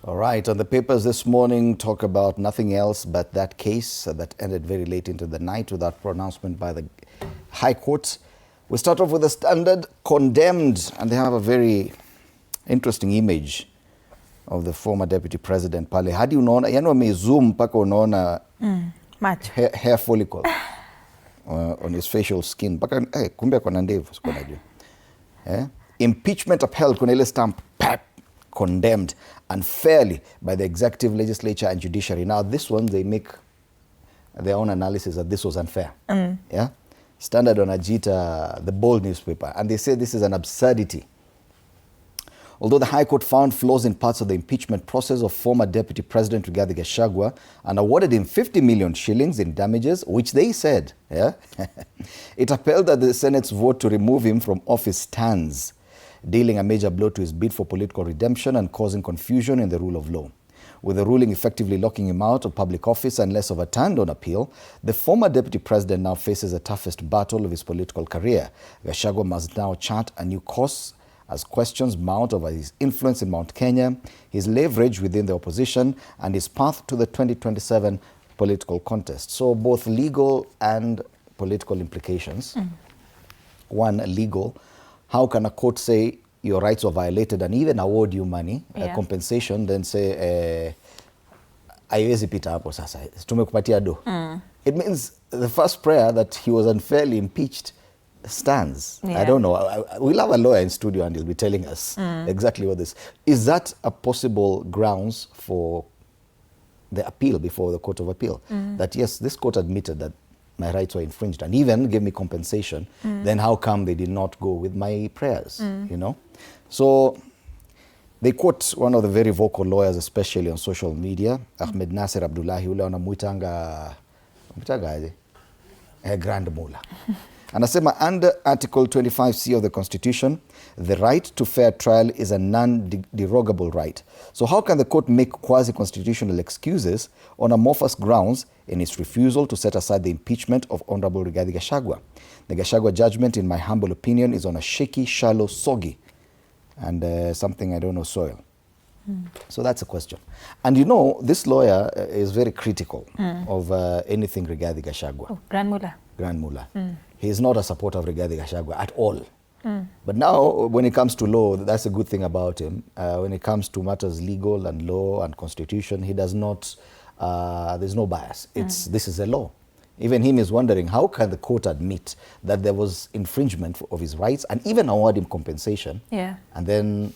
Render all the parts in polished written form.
All right, on the papers this morning, talk about nothing else but that case that ended very late into the night without pronouncement by the High Court. We start off with the Standard, condemned, and they have a very interesting image of the former deputy president pale. Hadi unaona, yani wamezoom mpaka unaona hair follicle on his facial skin. Mpaka kumbe kuna ndevu siko najua. Impeachment upheld, kuna ile stamp, condemned unfairly by the executive, legislature and judiciary. Now this one, they make their own analysis that this was unfair. Yeah, Standard on Ajita, the bold newspaper, and they say this is an absurdity. Although the High Court found flaws in parts of the impeachment process of former Deputy President Rigathi Gachagua and awarded him 50 million shillings in damages, which they said, it upheld that the Senate's vote to remove him from office stands, dealing a major blow to his bid for political redemption and causing confusion in the rule of law. With the ruling effectively locking him out of public office unless overturned on appeal, the former deputy president now faces the toughest battle of his political career. Gashagua must now chart a new course as questions mount over his influence in Mount Kenya, his leverage within the opposition, and his path to the 2027 political contest. So both legal and political implications. One, legal. How can a court say your rights were violated and even award you money, compensation, then say, haiwezi pita hapo sasa, tumekupatia do. It means the first prayer that he was unfairly impeached stands. I don't know. We'll have a lawyer in studio and he'll be telling us exactly what this. Is that a possible grounds for the appeal before the Court of Appeal? That yes, this court admitted that my rights were infringed and even gave me compensation, then how come they did not go with my prayers, you know? So they quote one of the very vocal lawyers, especially on social media, Ahmed Nasser Abdullahi, ule wanamuitanga Grand Mula. Anasema, under Article 25C of the Constitution, the right to fair trial is a non-derogable right. So how can the court make quasi-constitutional excuses on amorphous grounds in its refusal to set aside the impeachment of Honorable Rigathi Gachagua? The Gachagua judgment, in my humble opinion, is on a shaky, shallow, soggy, and something I don't know, soil. So that's a question. And you know, this lawyer is very critical of anything Rigathi Gachagua. Oh, Grand Mula. He is not a supporter of Rigathi Gachagua at all. But now, when it comes to law, that's a good thing about him. When it comes to matters legal and law and constitution, he does not, there's no bias. This is a law. Even him is wondering, how can the court admit that there was infringement of his rights and even award him compensation, and then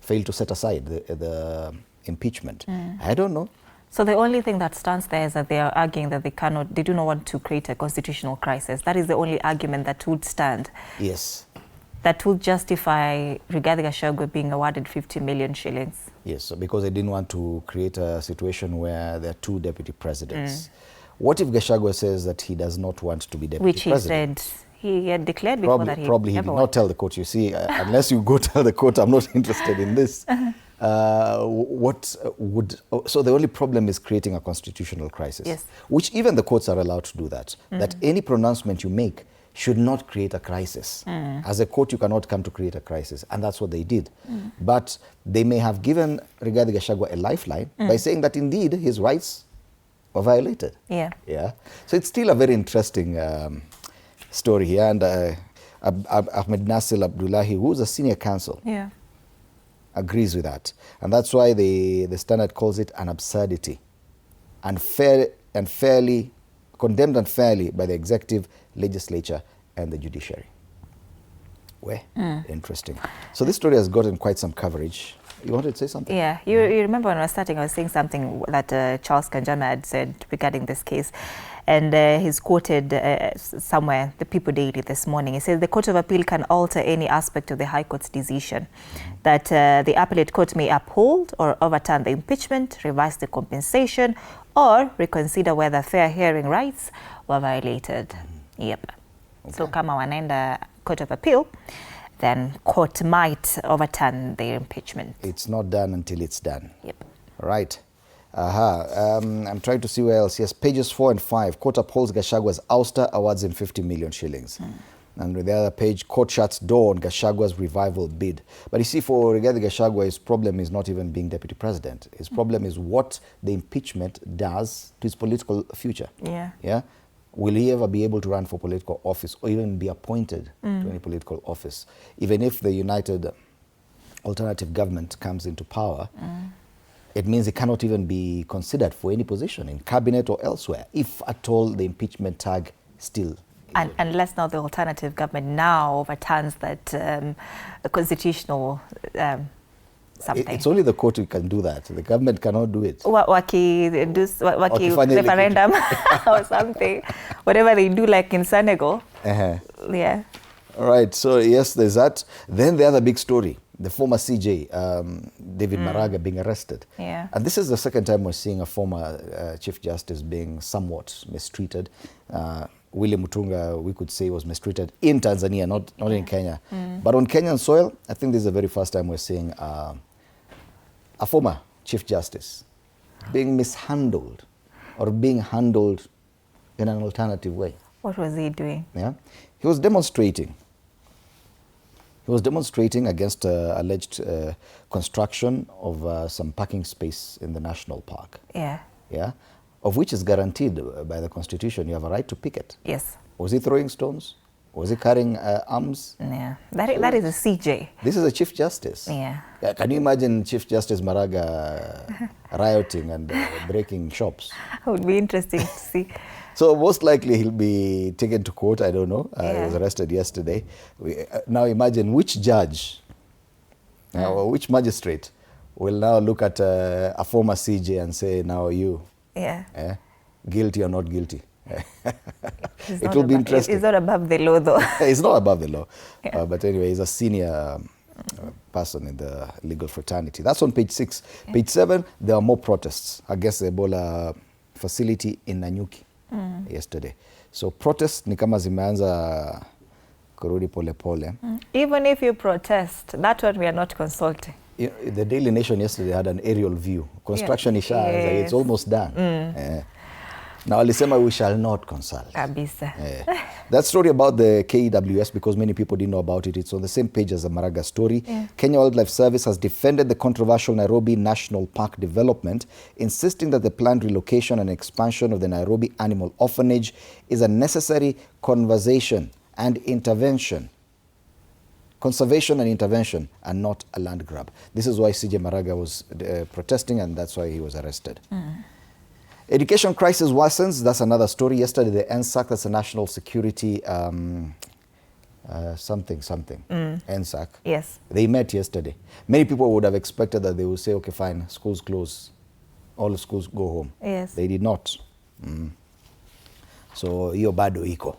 fail to set aside the impeachment? I don't know. So the only thing that stands there is that they are arguing that they do not want to create a constitutional crisis. That is the only argument that would stand. Yes. That would justify Rigathi Gachagua being awarded 50 million shillings. Yes, so because they didn't want to create a situation where there are two deputy presidents. What if Gachagua says that he does not want to be deputy president? Which he said he had declared before that he probably he did not tell the court. You see, unless you go tell the court, I'm not interested in this. So the only problem is creating a constitutional crisis, which even the courts are allowed to do that. That any pronouncement you make should not create a crisis. As a court, you cannot come to create a crisis, and that's what they did. But they may have given Rigathi Gachagua a lifeline by saying that indeed his rights were violated. So it's still a very interesting story here, and Ahmed Nasser Abdullahi, who's a senior counsel, agrees with that. And that's why the Standard calls it an absurdity. Unfairly, condemned unfairly by the executive, legislature, and the judiciary. Interesting. So this story has gotten quite some coverage. You wanted to say something? Yeah, you remember when I was starting, I was saying something that Charles Kanjama had said regarding this case. And he's quoted somewhere, the People Daily this morning. He says the Court of Appeal can alter any aspect of the High Court's decision, that the appellate court may uphold or overturn the impeachment, revise the compensation, or reconsider whether fair hearing rights were violated. So kama wanaenda Court of Appeal, then court might overturn the impeachment. It's not done until it's done. Right. I'm trying to see where else. Yes, pages 4 and 5. Court upholds Gashagua's ouster, awards him 50 million shillings. And with the other page, court shuts door on Gashagua's revival bid. But you see, for Rigathi Gachagua, his problem is not even being deputy president. His problem is what the impeachment does to his political future. Yeah. Will he ever be able to run for political office or even be appointed to any political office? Even if the United Alternative Government comes into power, it means he cannot even be considered for any position in cabinet or elsewhere, if at all the impeachment tag still. Unless now the alternative government now overturns that constitutional something. It's only the court who can do that. The government cannot do it. Waki referendum or something. Whatever they do, like in Senegal. Yeah. All right. So yes, there's that. Then the other big story, the former CJ, David Maraga, being arrested. Yeah. And this is the second time we're seeing a former Chief Justice being somewhat mistreated. William Mutunga, we could say, was mistreated in Tanzania, not in Kenya. But on Kenyan soil, I think this is the very first time we're seeing a former Chief Justice being mishandled or being handled in an alternative way. What was he doing? Yeah, he was demonstrating. He was demonstrating against alleged construction of some parking space in the national park. Yeah. Yeah, of which is guaranteed by the Constitution. You have a right to picket. Yes. Was he throwing stones? Was he carrying arms? Yeah, that is a CJ. This is a Chief Justice. Yeah. Can you imagine Chief Justice Maraga rioting and breaking shops? It would be interesting to see. So most likely he'll be taken to court. I don't know. He was arrested yesterday. Now imagine which judge, or which magistrate will now look at a former CJ and say, now you, guilty or not guilty. It will be interesting. It's not above the law, though. It's not above the law. But anyway, he's a senior person in the legal fraternity. That's on page 6. Page 7, there are more protests against the Ebola facility in Nanyuki yesterday. So protests ni kama zimeanza kurudi pole pole. Even if you protest, that one we are not consulting. The Daily Nation yesterday had an aerial view. Construction it's almost done. Now, alisema we shall not consult. That story about the KWS, because many people didn't know about it, it's on the same page as the Maraga story. Kenya Wildlife Service has defended the controversial Nairobi National Park development, insisting that the planned relocation and expansion of the Nairobi Animal Orphanage is a necessary conservation and intervention, and not a land grab. This is why CJ Maraga was protesting, and that's why he was arrested. Education crisis worsens. That's another story. Yesterday, the NSAC, that's a national security NSAC. Yes. They met yesterday. Many people would have expected that they would say, okay, fine, schools close. All the schools go home. Yes. They did not. So, hiyo bado iko.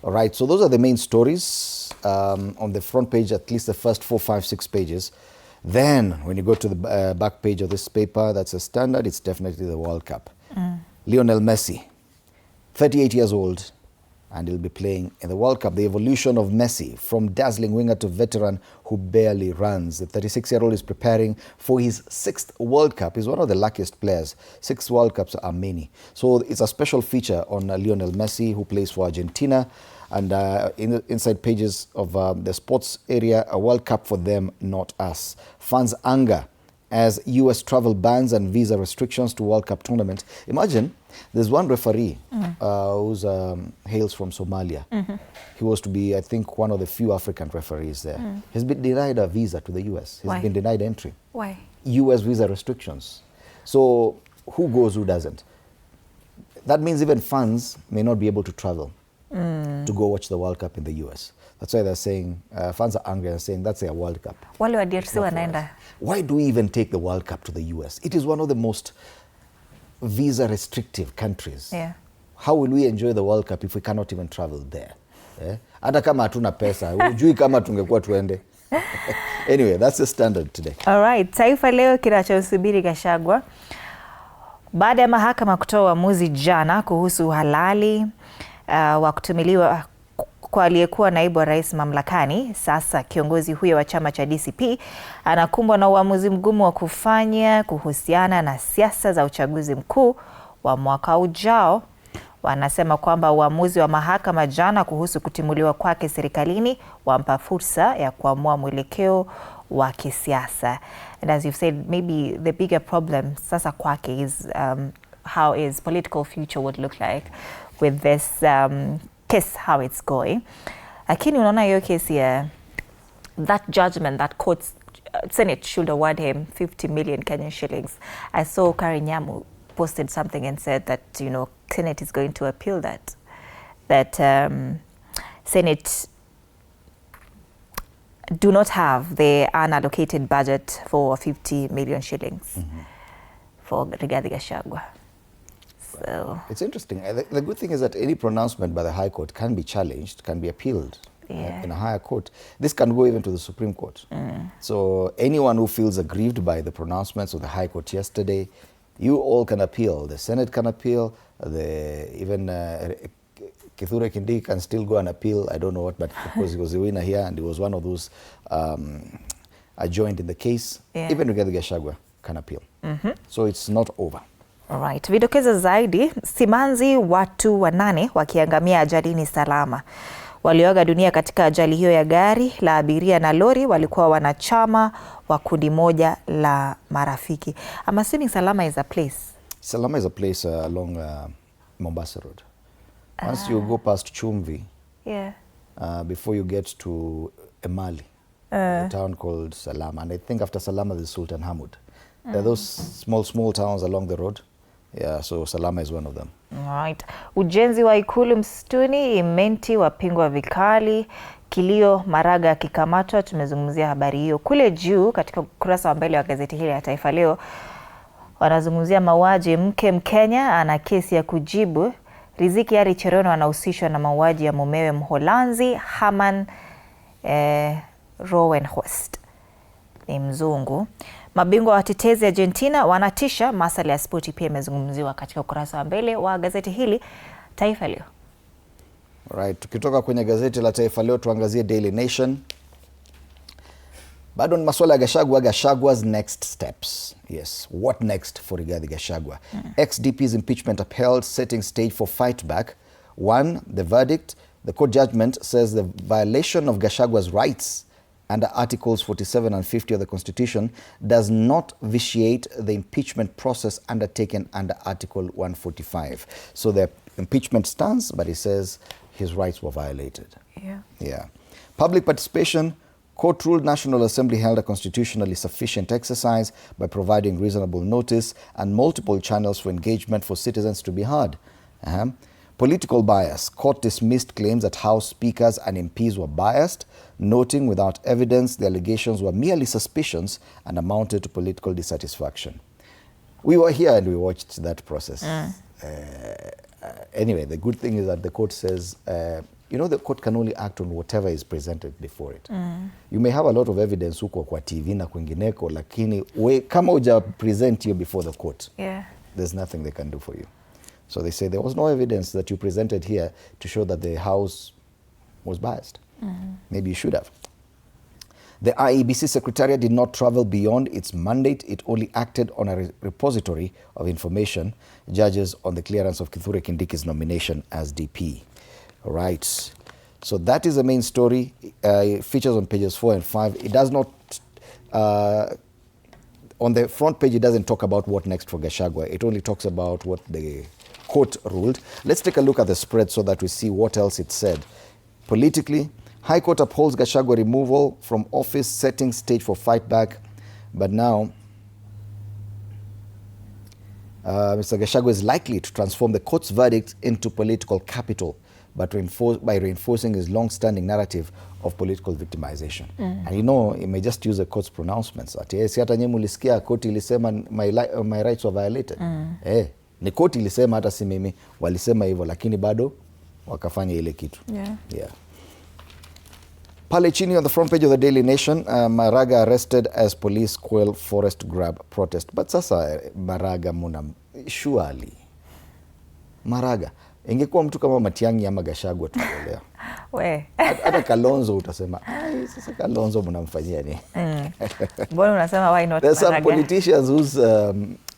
All right, so those are the main stories on the front page, at least the first 4, 5, 6 pages. Then, when you go to the back page of this paper, that's a standard, it's definitely the World Cup. Lionel Messi, 38 years old, and he'll be playing in the World Cup. The evolution of Messi from dazzling winger to veteran who barely runs. The 36-year-old is preparing for his 6th World Cup. He's one of the luckiest players. 6 World Cups are many. So it's a special feature on Lionel Messi, who plays for Argentina. And in the inside pages of the sports area, a World Cup for them, not us. Fans' anger as U.S. travel bans and visa restrictions to World Cup tournament. Imagine, there's one referee who hails from Somalia. He was to be, I think, one of the few African referees there. He's been denied a visa to the U.S. He's been denied entry. Why? U.S. visa restrictions. So who goes, who doesn't? That means even fans may not be able to travel to go watch the World Cup in the US. That's why they're saying, fans are angry and saying that's their World Cup. Wale wa DRC wanaenda. Why do we even take the World Cup to the US? It is one of the most visa restrictive countries. How will we enjoy the World Cup if we cannot even travel there? Hata kama hatuna pesa, hujui kama tungekuwa tuende. Anyway, that's the standard today. All right, Taifa Leo kinachosubiri Gashagua. Baada ya mahakama kutoa uamuzi jana kuhusu uhalali wa kutumiliwa kwa aliyekuwa naibu wa rais mamlakani, sasa kiongozi huyo wa chama cha DCP anakumbwa na uamuzi mgumu wa kufanya kuhusiana na siasa za uchaguzi mkuu wa mwaka ujao. Wanasema kwamba uamuzi wa mahakama jana kuhusu kutimuliwa kwake serikalini wampa fursa ya kuamua mwelekeo wa kisiasa. And as you've said, maybe the bigger problem sasa kwake is how his political future would look like with this case, how it's going. Lakini unaona hiyo case ya that judgment that courts Senate should award him 50 million Kenyan shillings. I saw Karinyamu posted something and said that, you know, Senate is going to appeal that Senate do not have the unallocated budget for 50 million shillings for Rigathi Gachagua. So it's interesting. The good thing is that any pronouncement by the High Court can be challenged, can be appealed in a higher court. This can go even to the Supreme Court. So anyone who feels aggrieved by the pronouncements of the High Court yesterday, you all can appeal. The Senate can appeal. Even Kithure Kindiki can still go and appeal. I don't know what, but because he was the winner here and he was one of those adjoined in the case, even Rigathi Gachagua can appeal. So it's not over. Alright, vidokezo zaidi, simanzi watu 8 wakiangamia ajalini salama. Walioaga dunia katika ajali hiyo ya gari la abiria na lori walikuwa wanachama wa kundi moja la marafiki. I'm assuming Salama is a place. Salama is a place along Mombasa Road. Once you go past Chumvi, before you get to Emali, a town called Salama. And I think after Salama there's Sultan Hamud. There are those small towns along the road. Yeah, so Salama is one of them. Right. Ujenzi wa ikulu msituni Imenti wapingwa vikali, kilio Maraga akikamatwa. Tumezungumzia habari hiyo kule juu katika ukurasa wa mbele wa gazeti hili la Taifa Leo. Wanazungumzia mauaji mke Mkenya ana kesi ya kujibu. Riziki Ari Cherono anahusishwa na mauaji ya mumewe Mholanzi Herman Rowenhorst, ni mzungu. Mabingwa watetezi Argentina wanatisha. Masuala ya spoti pia imezungumziwa katika ukurasa wa mbele wa gazeti hili Taifa Leo. Right, tukitoka kwenye gazeti la Taifa Leo tuangazie Daily Nation. Bado ni masuala ya Gashagua, Gashagua's next steps. Yes, what next for Rigathi Gachagua? Ex-DP's impeachment upheld, setting stage for fight back. 1, the verdict. The court judgment says the violation of Gashagua's rights under Articles 47 and 50 of the Constitution does not vitiate the impeachment process undertaken under Article 145. So the impeachment stands, but it says his rights were violated. Yeah. Public participation. Court ruled National Assembly held a constitutionally sufficient exercise by providing reasonable notice and multiple channels for engagement for citizens to be heard. Political bias. Court dismissed claims that House speakers and MPs were biased, noting without evidence the allegations were merely suspicions and amounted to political dissatisfaction. We were here and we watched that process. Anyway, the good thing is that the court says, you know, the court can only act on whatever is presented before it. You may have a lot of evidence huko kwa TV na kwingineko, lakini kama uja present you before the court, there's nothing they can do for you. So they say there was no evidence that you presented here to show that the House was biased. Maybe you should have. The IEBC Secretariat did not travel beyond its mandate. It only acted on a repository of information, judges on the clearance of Kithure Kindiki's nomination as DP. All right. So that is the main story. It features on pages 4 and 5. It does not, on the front page, it doesn't talk about what next for Gashagua. It only talks about what the court ruled. Let's take a look at the spread so that we see what else it said. Politically, High Court upholds Gachagua removal from office, setting stage for fight back. But now, Mr. Gachagua is likely to transform the court's verdict into political capital, but by reinforcing his long-standing narrative of political victimization. And you know, he may just use the court's pronouncements. Ati, si hata nye mulisikia koti ilisema my rights were violated. Ni koti ilisema hata si mimi, walisema hivyo, lakini bado wakafanya ile kitu. Pale chini on the front page of the Daily Nation, Maraga arrested as police quell forest grab protest. But sasa Maraga surely. Maraga. Ingekuwa mtu kama Matiang'i ama Gashagua tunaelewa. Hata Kalonzo utasema, sasa Kalonzo mnamfanyia nini? Mbona unasema why not Maraga? There's some politicians whose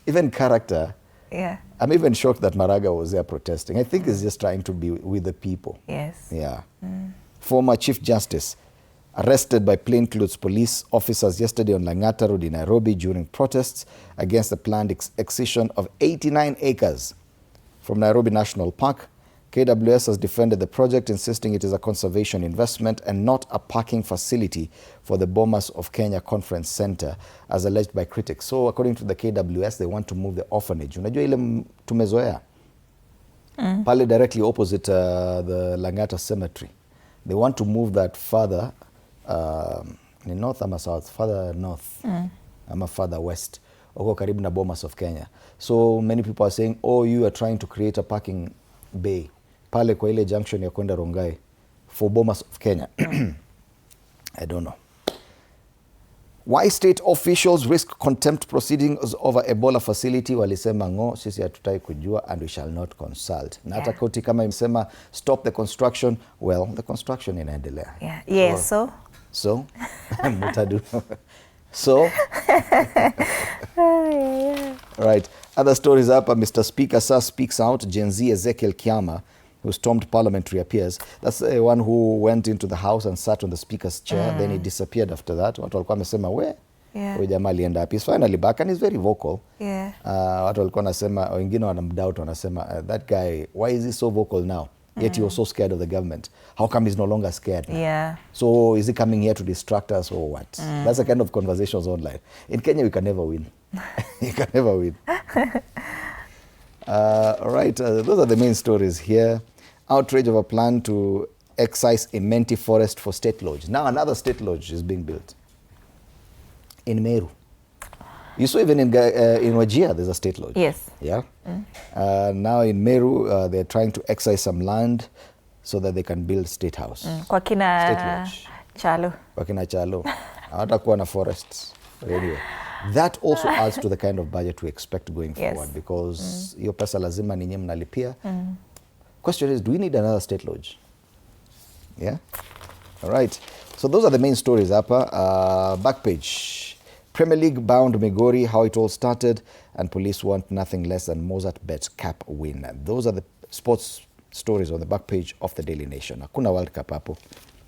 even character Yeah. I'm even shocked that Maraga was there protesting. I think he's just trying to be with the people. Yes. Yeah. Former Chief Justice arrested by plainclothes police officers yesterday on Langata Road in Nairobi during protests against the planned excision of 89 acres from Nairobi National Park. KWS has defended the project, insisting it is a conservation investment and not a parking facility for the Bomas of Kenya Conference Center, as alleged by critics. So according to the KWS, they want to move the orphanage. Unajua ile tumezoea? Pale directly opposite the Langata Cemetery. They want to move that further, in north ama south, further north, ama further west, oko karibu na Bomas of Kenya. So many people are saying, oh, you are trying to create a parking bay pale kwa ile junction ya kwenda Rongai for Bomas of Kenya. I don't know. Why state officials risk contempt proceedings over Ebola facility? Walisema ngo, sisi hatutai kujua and we shall not consult. Na hata koti kama imesema stop the construction, well, the construction inaendelea. Yeah. Yes, so? Mutadu. So? Right. Other stories hapa, Mr. Speaker, sir speaks out. Gen Z Ezekiel Kiama, who stormed Parliament, reappears. That's the one who went into the House and sat on the Speaker's chair. Then he disappeared after that. Watu walikuwa wamesema, we? Huyu jamaa alienda wapi? He's finally back and he's very vocal. Yeah. Watu walikuwa wanasema, wengine wanamdoubt, wanasema, that guy, why is he so vocal now? Yet he was so scared of the government. How come he's no longer scared now? Yeah. So is he coming here to distract us or what? That's the kind of conversations online. In Kenya, we can never win. You can never win. All right, those are the main stories here. Outrage of a plan to excise Imenti forest for state lodge. Now another state lodge is being built in Meru. You saw even in Wajir, there's a state lodge. Yes. Yeah. Now in Meru, they're trying to excise some land so that they can build state house. Kwa kina State lodge. Chalo. Kwa kina Chalo. Hawatakuwa na forests. Anyway, that also adds to the kind of budget we expect going forward, because hiyo pesa lazima ninyi mnalipia. Question is, do we need another state lodge? Yeah? All right. So those are the main stories hapa. Back page. Premier League bound Migori, how it all started, and police want nothing less than Mozart bet cap win. Those are the sports stories on the back page of the Daily Nation. Hakuna World Cup hapo.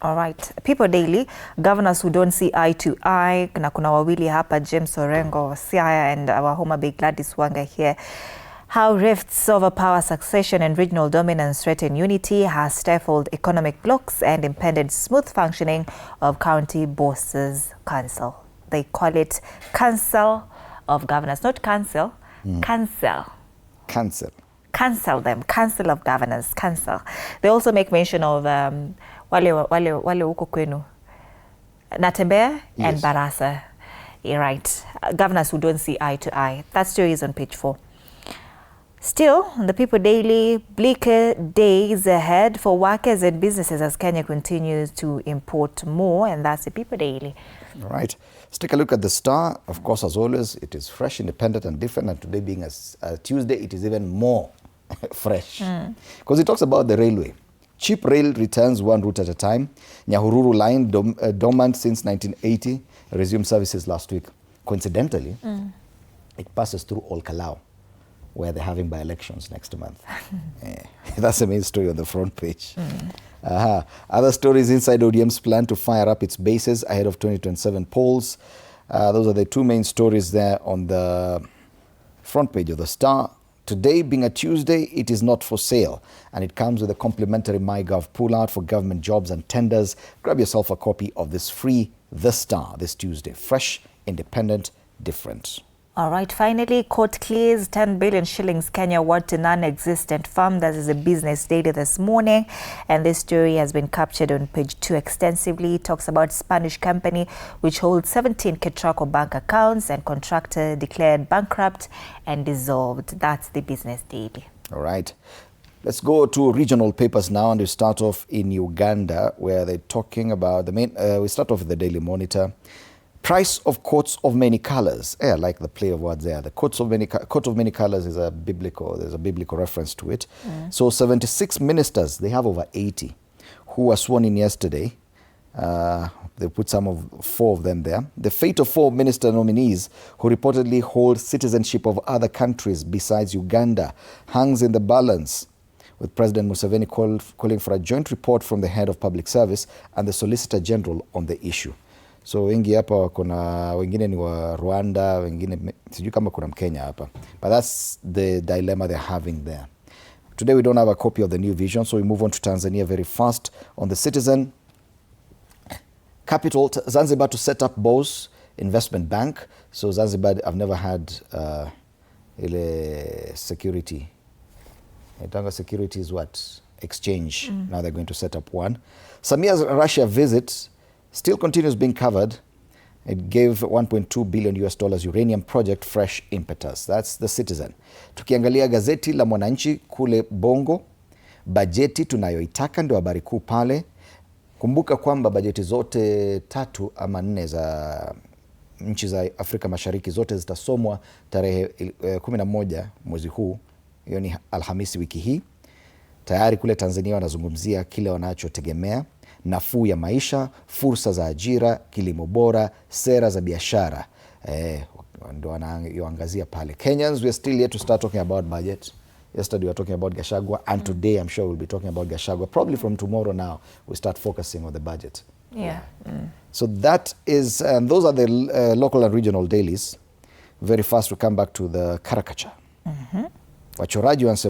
All right. People Daily, governors who don't see eye to eye. Na kuna wawili hapa, James Orengo, Siaya, and our Homa Bay Gladys Wanga here. How rifts over power succession and regional dominance threaten unity has stifled economic blocs and impeded smooth functioning of County Bosses Council. They call it Council of Governors, not council, council. Cancel. Cancel them, Council of Governors, council. They also make mention of wale huko kwenu, Natembea and Barasa. You're right. Governors who don't see eye to eye. That story is on page 4. Still, the People Daily, bleaker days ahead for workers and businesses as Kenya continues to import more, and that's the People Daily. All right. Let's take a look at the Star. Of course, as always, it is fresh, independent, and different. And today being a Tuesday, it is even more fresh. Because it talks about the railway. Cheap rail returns one route at a time. Nyahururu line, dormant since 1980, resumed services last week. Coincidentally, it passes through Olkalau, where they're having by-elections next month. That's the main story on the front page. Other stories inside ODM's plan to fire up its bases ahead of 2027 polls. Those are the two main stories there on the front page of the Star. Today being a Tuesday, it is not for sale, and it comes with a complimentary MyGov pullout for government jobs and tenders. Grab yourself a copy of this free The Star this Tuesday. Fresh, independent, different. All right, finally, court clears 10 billion shillings Kenya award to non-existent firm. That is a Business Daily this morning. And this story has been captured on page 2 extensively. It talks about Spanish company which holds 17 Ketraco bank accounts and contractor declared bankrupt and dissolved. That's the Business Daily. All right. Let's go to regional papers now, and we start off in Uganda, where they're talking about the main... we start off with the Daily Monitor. Price of coats of many colors. I like the play of words there. The coat of many colors is there's a biblical reference to it. So 76 ministers, they have over 80, who were sworn in yesterday. They put four of them there. The fate of 4 minister nominees who reportedly hold citizenship of other countries besides Uganda hangs in the balance, with President Museveni calling for a joint report from the head of public service and the Solicitor General on the issue. So wengi hapa kuna wengine ni wa Rwanda, wengine sijui kama kuna Mkenya hapa. But that's the dilemma they're having there. Today we don't have a copy of the new vision, so we move on to Tanzania very fast. On the Citizen, Capital, Zanzibar to set up BOS Investment Bank. So Zanzibar, I've never had ile security. Security is what? Exchange. Now they're going to set up one. Samia's Russia visit still continues being covered. It gave $1.2 billion uranium project fresh impetus. That's the Citizen. Tukiangalia gazeti la Mwananchi kule Bongo, bajeti tunayoitaka ndio habari kuu pale. Kumbuka kwamba bajeti zote 3 ama 4 za nchi za Afrika Mashariki zote zitasomwa tarehe 11 mwezi huu. Hiyo ni Alhamisi wiki hii. Tayari kule Tanzania wanazungumzia kile wanachotegemea: nafuu ya maisha, fursa za ajira, kilimo bora, sera za biashara. Ndio wanayoangazia pale. Kenyans, we are still yet to start talking about budget. Yesterday we were talking about Gashagua, and today I'm sure we'll be talking about Gashagua. Probably from tomorrow now we start focusing on the budget. Yeah. So that is, those are the local and regional dailies. Very fast we come back to the caricature. Wachoraji wanasema